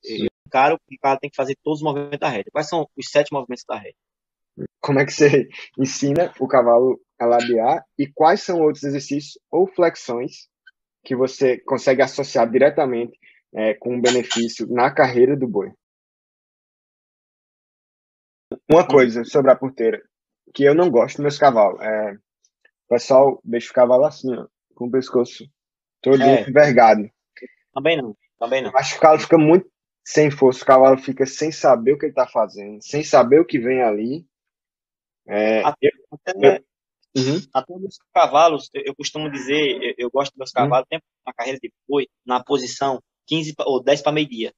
Eu encaro que o cara tem que fazer todos os movimentos da rédea. Quais são os 7 movimentos da rédea? Como é que você ensina o cavalo a ladear e quais são outros exercícios ou flexões que você consegue associar diretamente com um benefício na carreira do boi? Uma Hum, coisa sobre a porteira que eu não gosto dos meus cavalos o pessoal deixa o cavalo assim, ó, com o pescoço todinho é, envergado. também não, também Eu não. acho que o cavalo fica muito sem força, o cavalo fica sem saber o que ele está fazendo, sem saber o que vem ali. É, eu, eu, Até, uhum, até meus cavalos, eu costumo dizer, eu gosto dos meus uhum, cavalos, sempre na carreira de boi, na posição 15 ou 10 para meio-dia.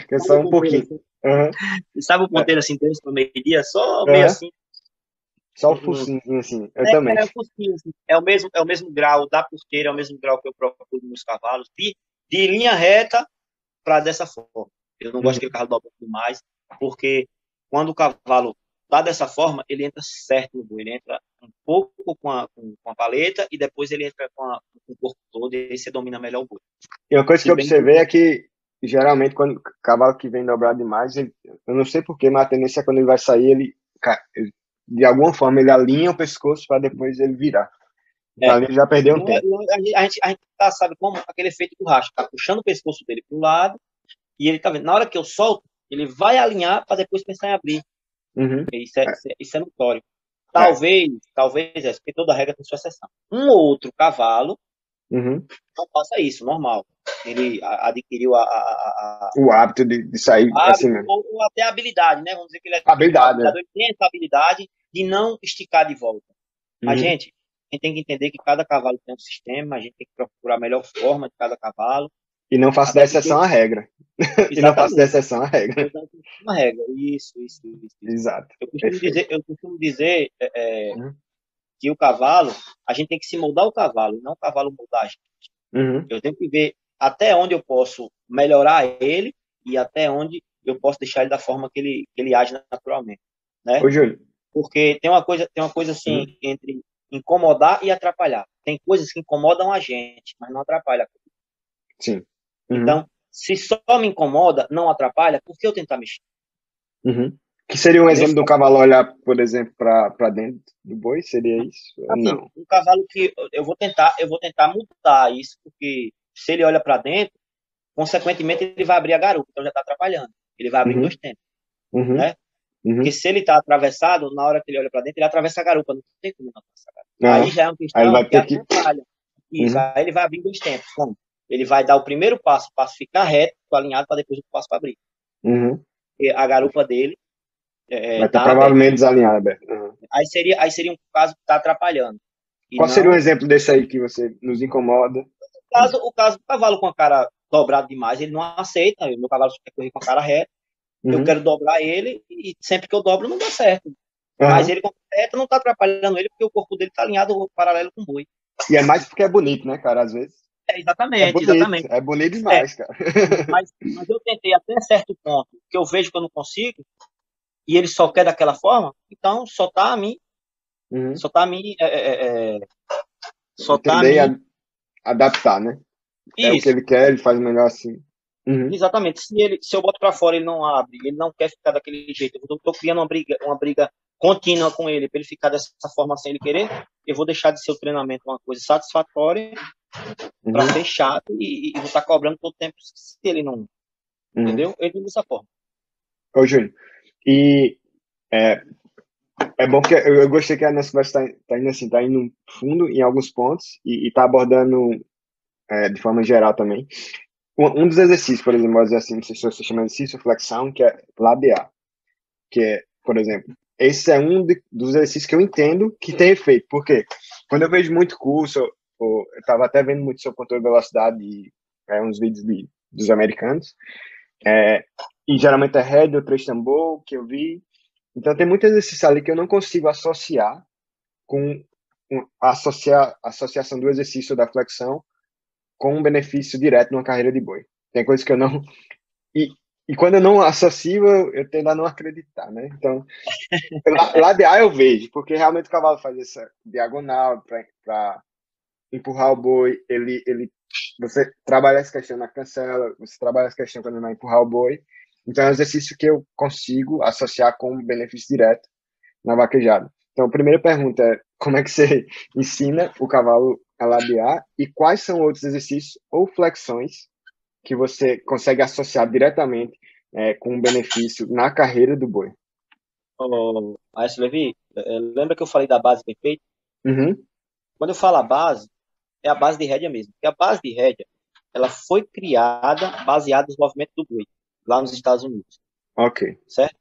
que é Sabe só o um ponteiro pouquinho. assim? Uhum, Sabe o é, ponteiro assim, 10 para meio-dia? Só meio uhum, assim. só o Não, focinho, assim, eu também. é um pouquinho, assim. É o mesmo grau da porteira, é o mesmo grau que eu procuro nos cavalos, de linha reta para dessa forma. Eu não gosto que Uhum. aquele cavalo dobra demais, porque quando o cavalo tá dessa forma, ele entra certo no boi. Ele entra um pouco com a paleta e depois ele entra com o corpo todo e aí você domina melhor o boi. E uma coisa que Se eu bem que observei é que, geralmente, quando o cavalo que vem dobrado demais, eu não sei porquê, mas a tendência é quando ele vai sair, de alguma forma, ele alinha o pescoço para depois ele virar. Então é, ali ele já perdeu um tempo. a gente tá, sabe como? Aquele efeito borracha, tá puxando o pescoço dele para o lado e ele tá vendo. Na hora que eu solto, ele vai alinhar para depois pensar em abrir. Uhum. Isso é notório. É. Talvez, porque toda regra tem sua exceção. Um ou outro cavalo Uhum. não faça isso, normal. Ele adquiriu O hábito de o sair assim hábito mesmo. ou até a habilidade, né? Vamos dizer que ele adquiriu uma Habilidade, habilidade, né? ele tem essa habilidade de não esticar de volta. Mas, Uhum. a gente tem que entender que cada cavalo tem um sistema, a gente tem que procurar a melhor forma de cada cavalo, E não faço da até porque, exceção à regra. E não faço da exatamente, exceção à regra. uma regra. Isso. Exato. Perfeito. Eu costumo dizer Uhum. que o cavalo, a gente tem que se moldar o cavalo, e não o cavalo moldar a gente. Uhum. Eu tenho que ver até onde eu posso melhorar ele e até onde eu posso deixar ele da forma que ele age naturalmente, né? Ô, Júlio. Porque tem uma coisa assim Uhum. entre incomodar e atrapalhar. Tem coisas que incomodam a gente, mas não atrapalha. Sim. Uhum. Então, se só me incomoda, não atrapalha, por que eu tentar mexer? Uhum. Que seria um exemplo Nesse do cavalo olhar, por exemplo, para dentro do boi? Seria isso? assim, Não. um cavalo que eu vou tentar mudar isso, porque se ele olha para dentro, consequentemente ele vai abrir a garupa, então já está atrapalhando. Ele vai abrir em Uhum. dois tempos, Uhum. né? Porque Uhum. se ele está atravessado, na hora que ele olha para dentro, ele atravessa a garupa, não tem como não atravessar a garupa. Aí Aham. já é uma Aí ele questão vai que ter que. atrapalha. Isso, Uhum. aí ele vai abrir em dois tempos. Como? Ele vai dar o primeiro passo, o passo ficar reto, alinhado, para depois o passo para abrir. Uhum. E a garupa dele Vai estar está aberta. provavelmente desalinhado, aberto. Uhum. Aí seria um caso que está atrapalhando. E Qual seria um não exemplo desse aí que você nos incomoda? o caso do cavalo com a cara dobrado demais, ele não aceita. O meu cavalo quer correr com a cara reta. Eu Uhum. quero dobrar ele e sempre que eu dobro não dá certo. Mas Aham. ele com a reta não está atrapalhando ele porque o corpo dele está alinhado paralelo com o boi. E é mais porque é bonito, né, cara? Às vezes. Exatamente. É bonito É, demais, cara. mas eu tentei até certo ponto que eu vejo que eu não consigo e ele só quer daquela forma, então Uhum. só tá a mim, só tá a Entender e mim adaptar, né? É o que isso. ele quer, ele faz melhor assim. Uhum. Exatamente. Se eu boto para fora, ele não abre, ele não quer ficar daquele jeito. Eu tô criando uma briga contínua com ele, para ele ficar dessa forma sem ele querer. Eu vou deixar de ser o treinamento uma coisa satisfatória para Uhum. ser chato e vou estar cobrando todo tempo se ele não, Uhum. entendeu? Ele dessa forma. Ô, Júnior, e é, é bom que eu gostei que a nossa conversa tá indo assim, tá indo fundo em alguns pontos e tá abordando de forma geral também. Um dos exercícios, por exemplo, vou dizer assim, não sei se você chama de exercício ou flexão, que é ladear, que é, por exemplo, esse é dos exercícios que eu entendo que tem efeito, porque quando eu vejo muito curso, eu estava até vendo muito sobre controle de velocidade e uns vídeos dos americanos, é, e geralmente é head ou três tambor que eu vi, então tem muito exercício ali que eu não consigo associar com a associação do exercício da flexão com um benefício direto numa carreira de boi. Tem coisas que eu não. E, e quando eu não associo, eu tendo a não acreditar, né? Então, ladear eu vejo, porque realmente o cavalo faz essa diagonal para empurrar o boi, você trabalha essa questão na cancela, você trabalha essa questão quando vai empurrar o boi. Então, é um exercício que eu consigo associar com um benefício direto na vaquejada. Então, a primeira pergunta é como é que você ensina o cavalo a labiar e quais são outros exercícios ou flexões que você consegue associar diretamente com um benefício na carreira do boi? Aí, Levi, lembra que eu falei da base perfeita? Uhum. Quando eu falo a base, é a base de rédea mesmo. Porque a base de rédea, ela foi criada baseada nos movimentos do boi, lá nos Estados Unidos, Ok. certo?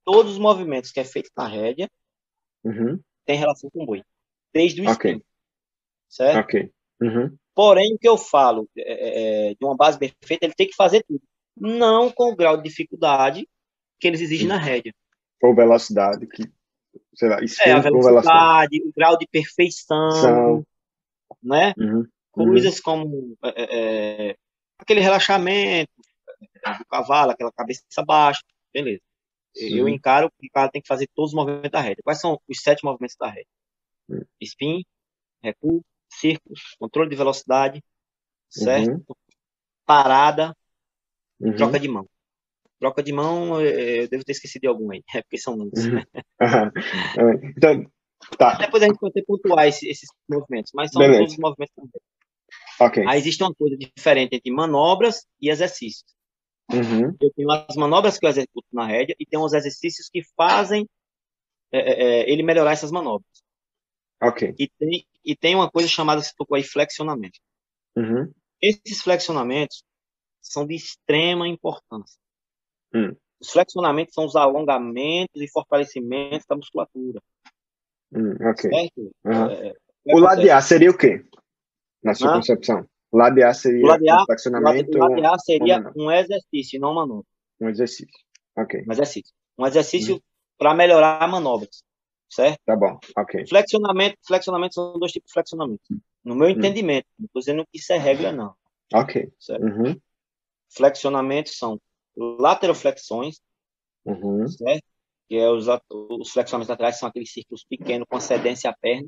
Todos os movimentos que é feito na rédea Uhum. têm relação com o boi, desde o Ok. spin, certo? Ok. Uhum. Porém, o que eu falo de uma base perfeita, ele tem que fazer tudo. Não com o grau de dificuldade que eles exigem na rédea. Ou velocidade, sei lá, A spin com velocidade. velocidade, o grau de perfeição, São. né? Uhum. Uhum. Coisas como aquele relaxamento do cavalo, aquela cabeça baixa, beleza. Eu Uhum. encaro que o cara tem que fazer todos os movimentos da rédea. Quais são os 7 movimentos da rédea? Spin, recuo, círculo, controle de velocidade, certo? Uhum. Parada, troca Uhum. de mão. Troca de mão, eu devo ter esquecido de algum aí, porque são muitos. Uhum. Então, tá. Depois a gente pode até pontuar esses movimentos, mas são todos Beleza. os movimentos da rédea. Ok. Aí existe uma coisa diferente entre manobras e exercícios. Uhum. Eu tenho as manobras que eu executo na rédea e tem os exercícios que fazem ele melhorar essas manobras. Ok. E tem uma coisa chamada, se tocou aí, flexionamento. Uhum. Esses flexionamentos são de extrema importância. Uhum. Os flexionamentos são os alongamentos e fortalecimentos da musculatura. Ok. Certo? Uhum. O que O acontece? ladear seria o quê, na sua Né? concepção? Ladear O seria um ladear, flexionamento o ladear ou seria manobra? um exercício, não manobra. Um exercício. Ok. Um exercício. Um Uhum. exercício para melhorar manobras. Certo? Tá bom. Ok. Flexionamento são dois tipos de flexionamento. No meu Uhum. entendimento, não estou dizendo que isso é regra, não. Ok. Certo? Uhum. Flexionamentos são lateroflexões, Uhum. certo? Que é os flexionamentos laterais são aqueles círculos pequenos com cedência à perna,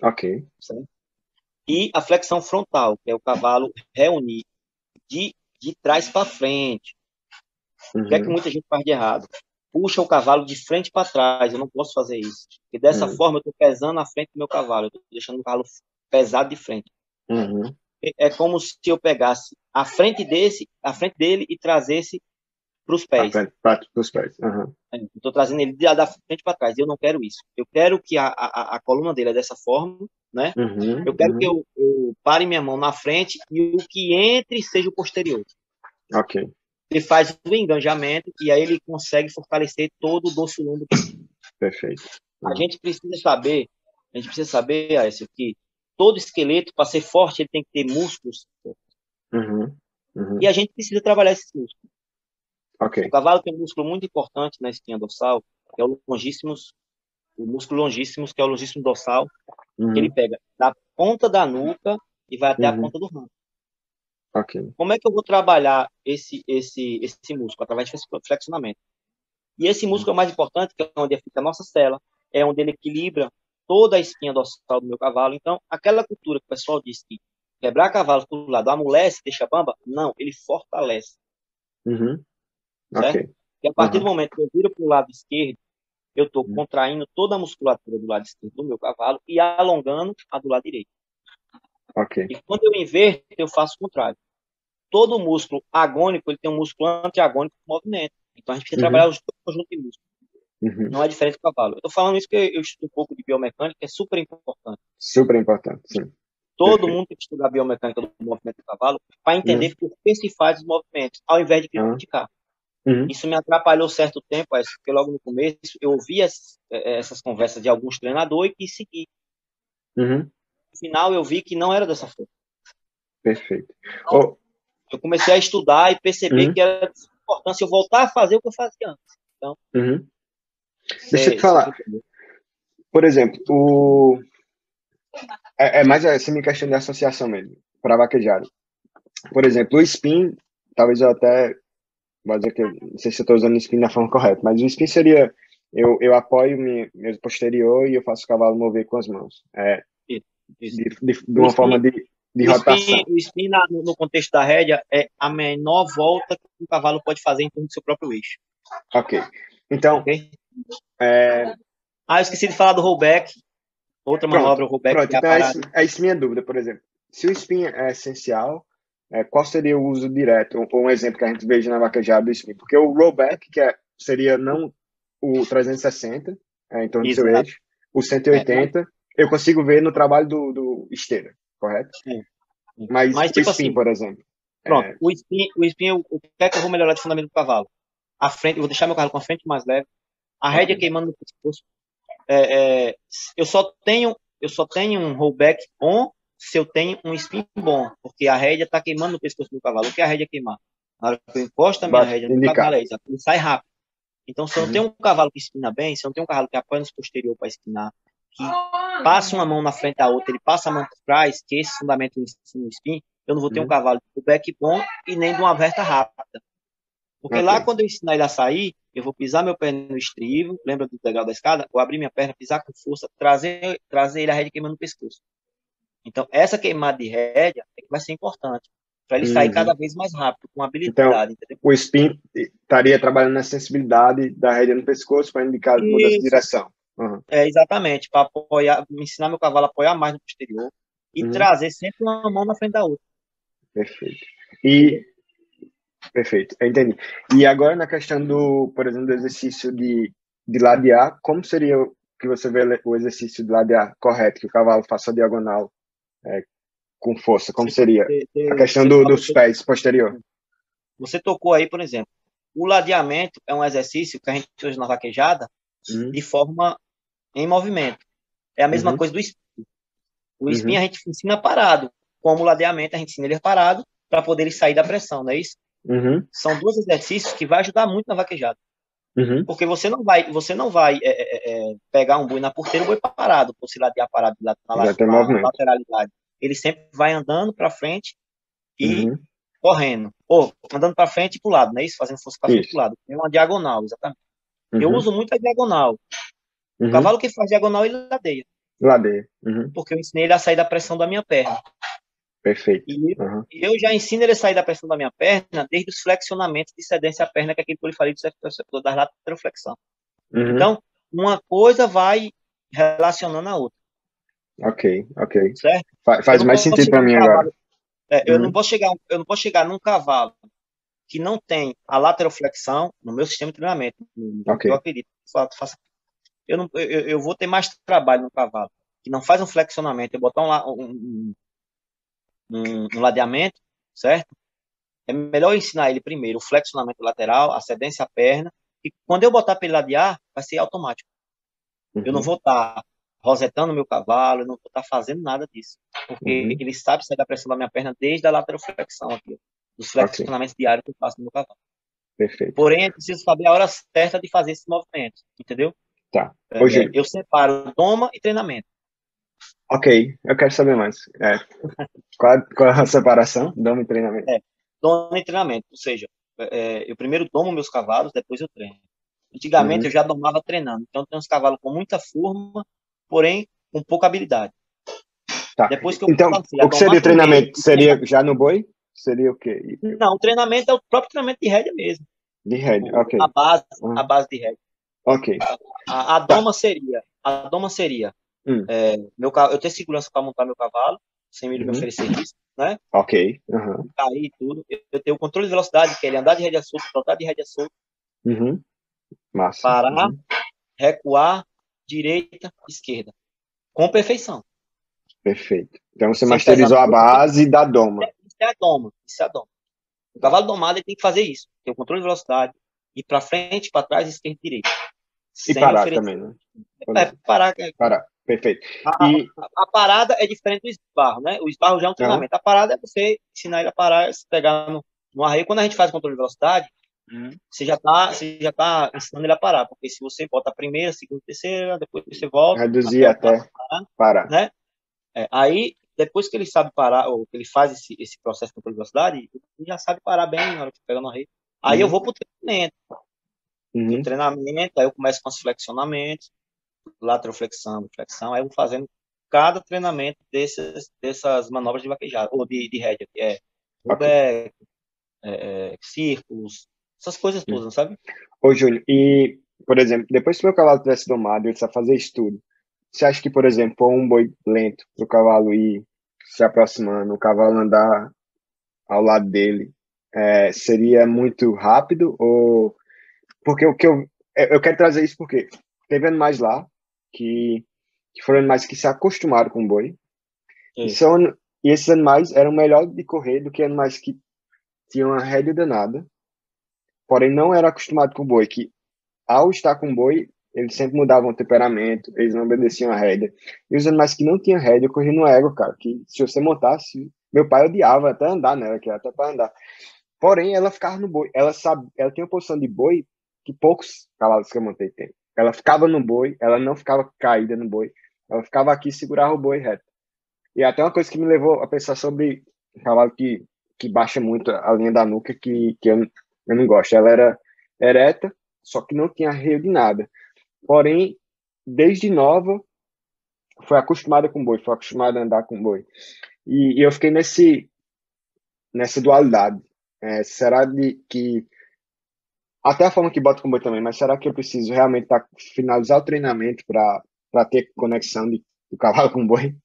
Ok. certo? E a flexão frontal, que é o cavalo reunir de trás para frente. O que é que Uhum. muita gente faz de errado? Puxa o cavalo de frente para trás. Eu não posso fazer isso. E dessa Uhum. forma eu estou pesando a frente do meu cavalo. Eu estou deixando o cavalo pesado de frente. Uhum. É como se eu pegasse a frente dele e trazesse para os À pés. frente, pros pés. Uhum. Estou trazendo ele da frente para trás. Eu não quero isso. Eu quero que a coluna dele é dessa forma, né? Uhum. Eu quero que Uhum. eu pare minha mão na frente e o que entre seja o posterior. Ok. Ele faz o enganjamento e aí ele consegue fortalecer todo o dorso longo. Perfeito. A Uhum. gente precisa saber, Aécio, que todo esqueleto, para ser forte, ele tem que ter músculos. Uhum. E Uhum. a gente precisa trabalhar esses músculos. Ok. O cavalo tem um músculo muito importante na espinha dorsal, que é o músculo longíssimos, que é o longíssimo dorsal, que ele Uhum. pega da ponta da nuca e vai até a Uhum. ponta do ramo. Ok. Como é que eu vou trabalhar esse músculo? Através de flexionamento. E esse Uhum. músculo é o mais importante, que é onde fica a nossa cela, é onde ele equilibra toda a espinha dorsal do meu cavalo. Então, aquela cultura que o pessoal diz que quebrar cavalo por lado amolece, deixa bamba, não, ele fortalece, Uhum. Ok. certo? E a partir do Uhum. momento que eu viro para o lado esquerdo, eu estou Uhum. contraindo toda a musculatura do lado esquerdo do meu cavalo e alongando a do lado direito. Ok. E quando eu inverto, eu faço o contrário. Todo músculo agônico, ele tem um músculo antiagônico de movimento. Então, a gente precisa trabalhar Uhum. os dois conjuntos de músculos. Uhum. Não é diferente do cavalo. Eu estou falando isso porque eu estudo um pouco de biomecânica, que é super importante. Super importante, sim. Todo Perfeito. mundo tem que estudar a biomecânica do movimento do cavalo para Uhum. entender por que se faz os movimentos, ao invés de Uhum. criticar. Uhum. Isso me atrapalhou certo tempo, porque logo no começo eu ouvia essas conversas de alguns treinadores e quis seguir. Uhum. No final eu vi que não era dessa forma. Perfeito. Então, Oh, eu comecei a estudar e perceber uhum. que era de importância eu voltar a fazer o que eu fazia antes. Então, Uhum. Deixa eu te você falar. entendeu? Por exemplo, é mais essa minha questão de associação mesmo, para vaquejada. Por exemplo, o spin, talvez eu até vou dizer que não sei se eu estou usando o spin da forma correta, mas o spin seria eu apoio meu posterior e eu faço o cavalo mover com as mãos. Isso. de uma forma de rotação. O spin no contexto da rédea é a menor volta que o cavalo pode fazer em torno do seu próprio eixo. Ok. Então, Okay? Eu esqueci de falar do rollback. Outra manobra, o rollback. Pronto, então é isso minha dúvida, por exemplo. Se o spin é essencial, qual seria o uso direto? Ou um exemplo que a gente veja na vaquejada do spin? Porque o rollback, seria não o 360, em torno do seu eixo, o 180, eu consigo ver no trabalho do esteira, correto? Sim. Mas o tipo spin, assim, por exemplo. Pronto, o spin, o que é que eu vou melhorar de fundamento do cavalo? A frente, eu vou deixar meu cavalo com a frente mais leve, a rédea queimando no pescoço. Eu só tenho um rollback bom se eu tenho um spin bom, porque a rédea está queimando no pescoço do cavalo. O que é a rédea queimar? Na hora que eu encosto a minha rédea no cavalo, ele sai rápido. Então, se eu não tenho um cavalo que espina bem, se eu não tenho um cavalo que apoia no posterior para espinar, que passa uma mão na frente da outra, ele passa a mão por trás, que esse fundamento no spin, eu não vou ter um cavalo de back bom e nem de uma aberta rápida. Porque lá, quando eu ensinar ele a sair, eu vou pisar meu pé no estribo, lembra do degrau da escada? Vou abrir minha perna, pisar com força, trazer ele a rédea queimando no pescoço. Então, essa queimada de rédea é que vai ser importante, para ele sair cada vez mais rápido, com habilidade. Então, o spin estaria trabalhando na sensibilidade da rédea no pescoço para indicar mudança de direção. Exatamente, para ensinar meu cavalo a apoiar mais no posterior e trazer sempre uma mão na frente da outra. Perfeito. Perfeito, eu entendi. E agora na questão por exemplo, do exercício de ladear, como seria que você vê o exercício de ladear correto, que o cavalo faça a diagonal com força? Como seria a questão dos pés posterior? Você tocou aí, por exemplo, o ladeamento é um exercício que a gente usa na vaquejada de forma em movimento. É a mesma coisa do spin. O spin a gente ensina parado, como o ladeamento a gente ensina ele parado para poder ele sair da pressão, não é isso? São dois exercícios que vai ajudar muito na vaquejada. Porque você não vai pegar um boi na porteira, o boi parado, por se ladear parado na lateralidade. Ele sempre vai andando para frente e correndo. Ou andando para frente e para o lado, não é isso? Fazendo força para frente e para o lado. É uma diagonal, exatamente. Eu uso muito a diagonal. O cavalo que faz diagonal, ele ladeia. Porque eu ensinei ele a sair da pressão da minha perna. Perfeito. E eu já ensino ele a sair da pressão da minha perna desde os flexionamentos de cedência à perna, que é aquele que eu falei da lateroflexão. Então, uma coisa vai relacionando a outra. Ok. Certo? Faz mais sentido para mim agora. Eu não posso chegar num cavalo que não tem a lateroflexão no meu sistema de treinamento. Eu acredito. Eu vou ter mais trabalho no cavalo que não faz um flexionamento, eu botar um ladeamento, certo? É melhor ensinar ele primeiro o flexionamento lateral, a cedência à perna, e quando eu botar para ele ladear, vai ser automático. Eu não vou estar rosetando meu cavalo, eu não vou estar fazendo nada disso, porque ele sabe sair da pressão da minha perna desde a lateroflexão aqui, dos flexionamentos diários que eu faço no meu cavalo. Perfeito. Porém, é preciso saber a hora certa de fazer esse movimento, entendeu? Tá. Eu separo doma e treinamento. Ok, eu quero saber mais. Qual é a separação? Doma e treinamento. Doma e treinamento, ou seja, eu primeiro domo meus cavalos, depois eu treino. Antigamente eu já domava treinando, então tem uns cavalos com muita forma, porém com pouca habilidade. Tá. Depois que então, o que seria treinamento? Seria já no boi? Seria o quê? Não, o treinamento é o próprio treinamento de rédea mesmo. De rédea, ok. A base de rédea. Ok. A doma seria eu ter segurança para montar meu cavalo, sem ele me oferecer risco, né? Ok. Cair e tudo. Eu tenho o controle de velocidade, que é ele andar de rédea solta, trocar de rédea solta. Massa. Parar, recuar, direita, esquerda. Com perfeição. Perfeito. Então você masterizou a base da doma. Isso é a doma. O cavalo domado ele tem que fazer isso. Ter o controle de velocidade, ir para frente, para trás, esquerda e direita. E parar também, né? Parar. Perfeito. A parada é diferente do esbarro, né? O esbarro já é um treinamento. A parada é você ensinar ele a parar, se pegar no arreio. Quando a gente faz o controle de velocidade, você já tá ensinando ele a parar. Porque se você bota a primeira, segunda, terceira, depois você volta. Reduzir até parar. Né? Aí, depois que ele sabe parar, ou que ele faz esse processo de controle de velocidade, ele já sabe parar bem na hora que pega no arreio. Aí eu vou pro treinamento. No treinamento, aí eu começo com os flexionamentos, lateroflexão, flexão, aí eu vou fazendo cada treinamento dessas manobras de vaquejada, ou de rédea, que é Ok. pullback, círculos, essas coisas Hum. todas, sabe? Ô, Júnior, e, por exemplo, depois que o meu cavalo tivesse domado, ele sabe fazer isso tudo, você acha que, por exemplo, pôr um boi lento para o cavalo ir se aproximando, o cavalo andar ao lado dele, seria muito rápido? Ou porque o que eu quero trazer isso porque teve animais lá que, que foram animais que se acostumaram com o boi e Isso. são e esses animais eram melhor de correr do que animais que tinham uma rédea danada, porém não era acostumado com o boi, que ao estar com o boi eles sempre mudavam o temperamento, eles não obedeciam a rédea. E os animais que não tinham rédea corriam no ego, cara, que se você montasse, meu pai odiava até andar nela, que era até para andar. Porém, ela ficava no boi. Ela sabe, ela tem uma posição de boi que poucos cavalos que eu montei têm. Ela ficava no boi, ela não ficava caída no boi. Ela ficava aqui e segurava o boi reto. E até uma coisa que me levou a pensar sobre um cavalo que baixa muito a linha da nuca, que eu não gosto. Ela era ereta, só que não tinha arreio de nada. Porém, desde nova, foi acostumada com boi, foi acostumada a andar com boi. E eu fiquei nessa dualidade. Será que até a forma que bota com boi também, mas será que eu preciso realmente finalizar o treinamento para ter conexão do cavalo com boi?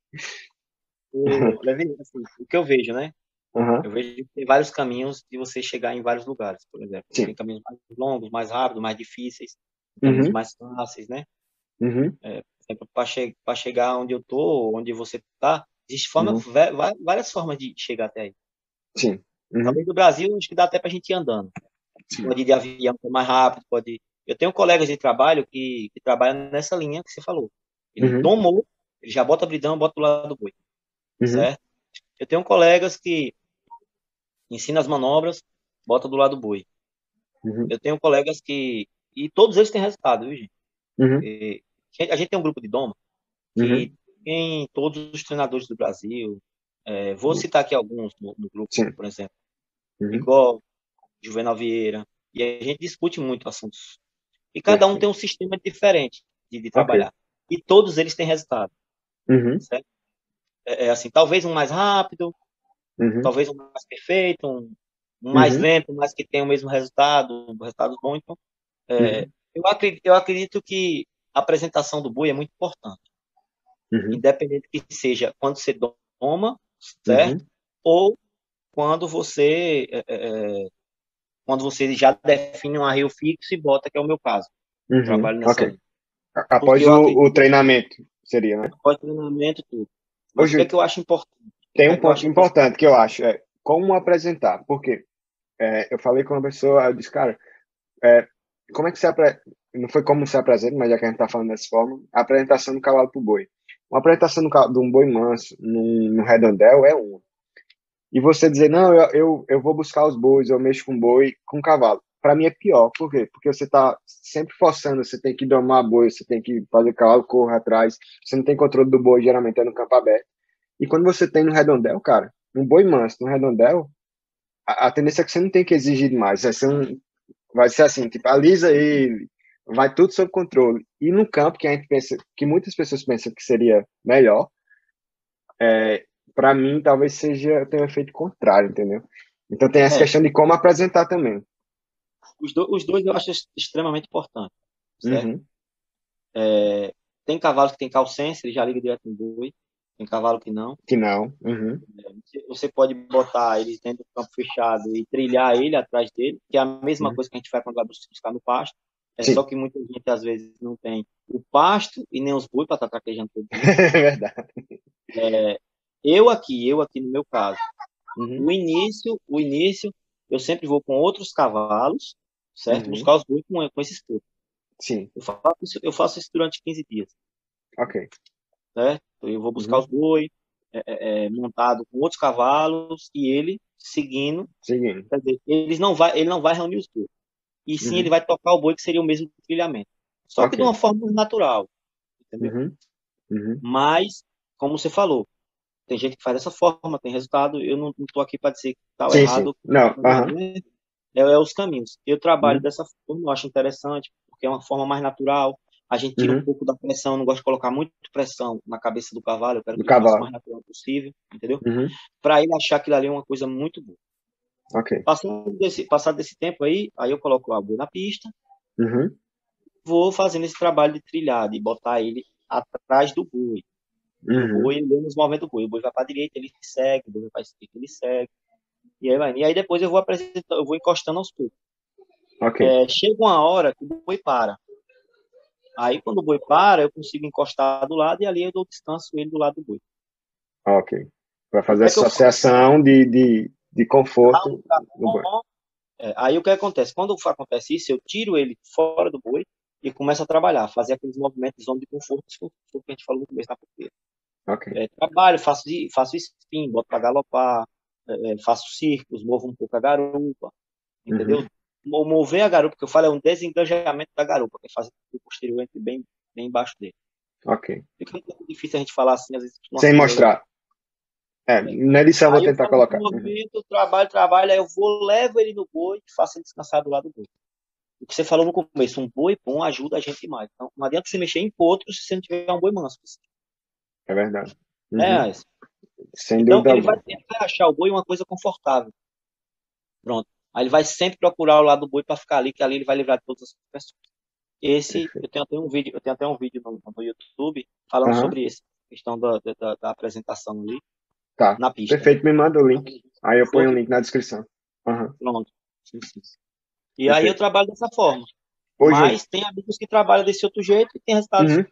Levi, assim, o que eu vejo, né? Uhum, Eu vejo que tem vários caminhos de você chegar em vários lugares, por exemplo. Tem sim. caminhos mais longos, mais rápidos, mais difíceis, caminhos Uhum, mais fáceis, né? uhum, Para chegar onde eu tô, onde você tá, existe uhum, várias formas de chegar até aí. sim. Uhum, Talvez no Brasil, acho que dá até pra gente ir andando. sim. Pode ir de avião, que é mais rápido, pode. Eu tenho colegas de trabalho que trabalham nessa linha que você falou. Ele Uhum, domou, ele já bota a bridão, bota do lado do boi, uhum, certo? Eu tenho colegas que ensinam as manobras, bota do lado do boi. uhum, Eu tenho colegas que. E todos eles têm resultado, viu, gente? uhum, E a gente tem um grupo de doma que uhum, tem todos os treinadores do Brasil. Vou uhum, citar aqui alguns no grupo, sim. por exemplo, Uhum, Igor, Juvenal Vieira, e a gente discute muito assuntos. E cada um tem perfeito. um sistema diferente de Ok. trabalhar. E todos eles têm resultado, Uhum, certo? Assim, talvez um mais rápido, uhum, talvez um mais perfeito, um mais uhum, lento, mas que tenha o mesmo resultado, um resultado bom. Então, uhum, eu acredito que a apresentação do boi é muito importante, uhum, independente que seja quando você doma, certo? uhum, Ou quando você quando você já define um arreio fixo e bota, que é o meu caso. Eu uhum. trabalho nessa Ok. linha. Porque Após eu o acredito treinamento, seria, né? após treinamento tudo. Ô, Mas o que é Júlio, que eu acho importante? O tem que um é que eu ponto acho importante? importante que eu acho, como apresentar. Por quê? Eu falei com uma pessoa, eu disse, cara, é, como é que não foi como se apresenta, mas já que a gente tá falando dessa forma, a apresentação do cavalo pro boi. Uma apresentação de um boi manso no redondel é uma. E você dizer, não, eu vou buscar os bois, eu mexo com boi, com cavalo. Para mim é pior. Por quê? Porque você tá sempre forçando, você tem que domar boi, você tem que fazer o cavalo correr atrás, você não tem controle do boi, geralmente é no campo aberto. E quando você tem no redondel, cara, um boi manso no redondel, a tendência é que você não tem que exigir demais. Vai ser assim, tipo, alisa ele, vai tudo sob controle. E no campo, que a gente pensa, que muitas pessoas pensam que seria melhor, para mim talvez tenha um efeito contrário, entendeu? Então tem essa É, questão de como apresentar também. os dois eu acho extremamente importante, certo? Uhum. Tem cavalos que tem calcência, ele já liga direto no boi. Tem cavalo que não. Que não. Uhum. Você pode botar ele dentro do campo fechado e trilhar ele atrás dele, que é a mesma Uhum. coisa que a gente faz quando vai buscar no pasto. É só Sim, que muita gente às vezes não tem o pasto e nem os bois para estar traquejando todo dia. é verdade. Eu aqui no meu caso, Uhum. o início, eu sempre vou com outros cavalos, certo? Uhum. Buscar os bois com esses todos. Sim, Eu faço isso durante 15 dias, ok. certo? Eu vou buscar os Uhum. bois, montado com outros cavalos e ele seguindo. Seguindo. Quer dizer, ele não vai reunir os bois. E sim, ele Uhum. vai tocar o boi, que seria o mesmo trilhamento. Só que Ok. de uma forma mais natural, entendeu? Uhum. Uhum. Mas, como você falou, tem gente que faz dessa forma, tem resultado. Eu não estou aqui para dizer que está Sim, sim. errado. Não, aham. É os caminhos. Eu trabalho Uhum. dessa forma, eu acho interessante, porque é uma forma mais natural. A gente tira um Uhum. pouco da pressão, eu não gosto de colocar muito pressão na cabeça do cavalo, eu quero Do que ele faça o mais cavalo. natural possível, entendeu? Uhum. Para ele achar aquilo ali uma coisa muito boa. Ok. Passado desse tempo aí eu coloco o boi na pista, Uhum. vou fazendo esse trabalho de trilhar, de botar ele atrás do boi. E o Uhum. boi, ele nos movimentos do boi. O boi vai para a direita, ele segue, o boi vai para a esquerda, ele segue. E aí vai. E aí depois eu vou apresentando, eu vou encostando aos poucos. Ok. Chega uma hora que o boi para. Aí quando o boi para, eu consigo encostar do lado e ali eu dou descanso ele do lado do boi. Ok. Para O fazer que é que essa eu faço? associação de Dá um conforto no banho. bom. Aí o que acontece? Quando acontece isso, eu tiro ele fora do boi e começo a trabalhar, fazer aqueles movimentos de zona de conforto, que a gente falou no começo da porteira. Ok. Trabalho, faço spin, boto para galopar, faço círculos, movo um pouco a garupa, entendeu? Uhum. Mover a garupa, que eu falo, é um desengajamento da garupa, que é fazer o posterior entre bem embaixo dele. Ok. Fica um pouco difícil a gente falar assim, às vezes não Sem fica meio legal. mostrar. Na edição eu vou Aí eu tentar faço esse colocar. Uhum. movimento, trabalho, aí eu vou, levo ele no boi e faço ele descansar do lado do boi. O que você falou no começo, um boi bom ajuda a gente mais. Então, não adianta você mexer em potro se você não tiver um boi manso. É verdade. Uhum. É, Sem então, dúvida alguma. ele vai achar o boi uma coisa confortável. Pronto. Aí ele vai sempre procurar o lado do boi para ficar ali, que ali ele vai livrar de todas as pessoas. Eu Perfeito. tenho até um vídeo no YouTube falando Aham. sobre isso, questão da apresentação ali Tá. na pista. Perfeito, me manda o link. Aí eu ponho o Conforto, link na descrição. Aham. pronto. Sim, sim. E aí eu Perfeito. trabalho dessa forma. Ô, Júnior. Mas tem amigos que trabalham desse outro jeito e tem resultados. Uhum.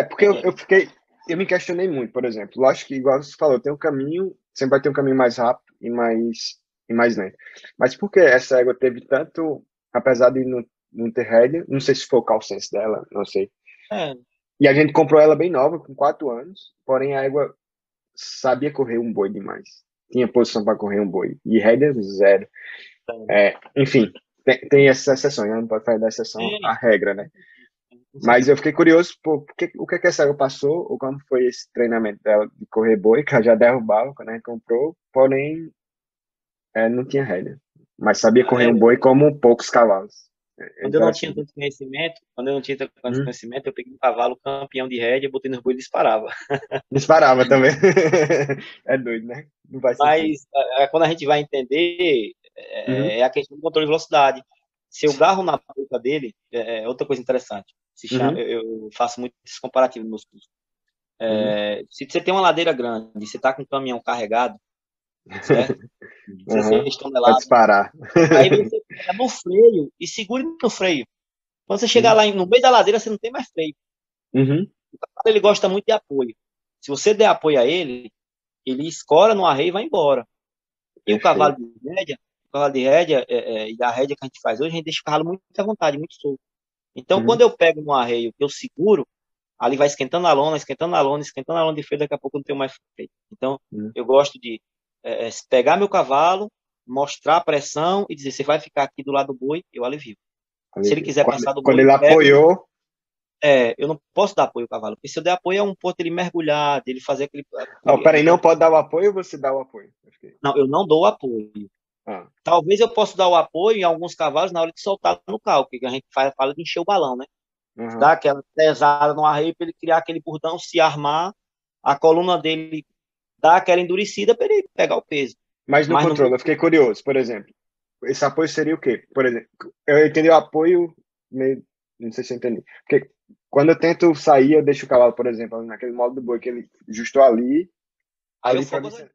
Porque eu me questionei muito, por exemplo. Lógico que, igual você falou, tem um caminho, sempre vai ter um caminho mais rápido e mais lento. Mas por que essa égua teve tanto, apesar de não ter rédea, não sei se foi o call sense dela, não sei. É, E a gente comprou ela bem nova, com 4 anos, porém a égua sabia correr um boi demais. Tinha posição para correr um boi. E rédea, zero. Enfim, tem essas exceções, né? Não pode fazer da exceção a tem, regra, né? com Mas eu certeza. fiquei curioso por o que essa égua passou, ou como foi esse treinamento dela de correr boi, que ela já derrubava quando a gente comprou, porém não tinha rédea. Mas sabia correr um boi como poucos cavalos. É Quando eu não tinha interessante. tanto conhecimento, quando eu não tinha tanto Hum. conhecimento, eu peguei um cavalo campeão de rédea, botei no boi e disparava. Disparava também. É doido, né? Não faz sentido. Mas quando a gente vai entender, Uhum, é a questão do controle de velocidade. Se eu garro na boca dele, outra coisa interessante. uhum, Eu faço muito esse comparativo nos meus cursos. uhum, Se você tem uma ladeira grande, você está com um caminhão carregado, certo? uhum. 16 Pode toneladas. disparar. Aí você pega no freio e segura no freio. Quando você chegar Uhum, lá no meio da ladeira, você não tem mais freio. uhum. Ele gosta muito de apoio. Se você der apoio a ele, ele escora no arreio e vai embora. E Perfeito. o cavalo de rédea e a rédea que a gente faz hoje, a gente deixa o cavalo muito à vontade, muito solto. Então, quando Uhum, eu pego no arreio, eu seguro, ali vai esquentando a lona, esquentando a lona, esquentando a lona de freio, daqui a pouco eu não tenho mais freio. Então, uhum. eu gosto de pegar meu cavalo, mostrar a pressão e dizer, você vai ficar aqui do lado do boi, eu alivio. Se ele Alivio. quiser passar do Quando boi, ele eu pego. apoiou, Eu não posso dar apoio ao cavalo, porque se eu der apoio é um ponto ele mergulhar, dele fazer peraí, não pode dar o apoio ou você dá o apoio? Não, eu não dou apoio. Ah, Talvez eu possa dar o apoio em alguns cavalos na hora de soltar no calco, que a gente fala de encher o balão, né? uhum. Dar aquela pesada no arreio para ele criar aquele bordão, se armar, a coluna dele dar aquela endurecida para ele pegar o peso. Mas no Mas no controle, meio. eu fiquei curioso, por exemplo. Esse apoio seria o quê? Por exemplo, eu entendi o apoio meio. Não sei se eu entendi. Porque quando eu tento sair, eu deixo o cavalo, por exemplo, naquele modo do boi que ele justou ali. Aí eu Ali para fogo mim. as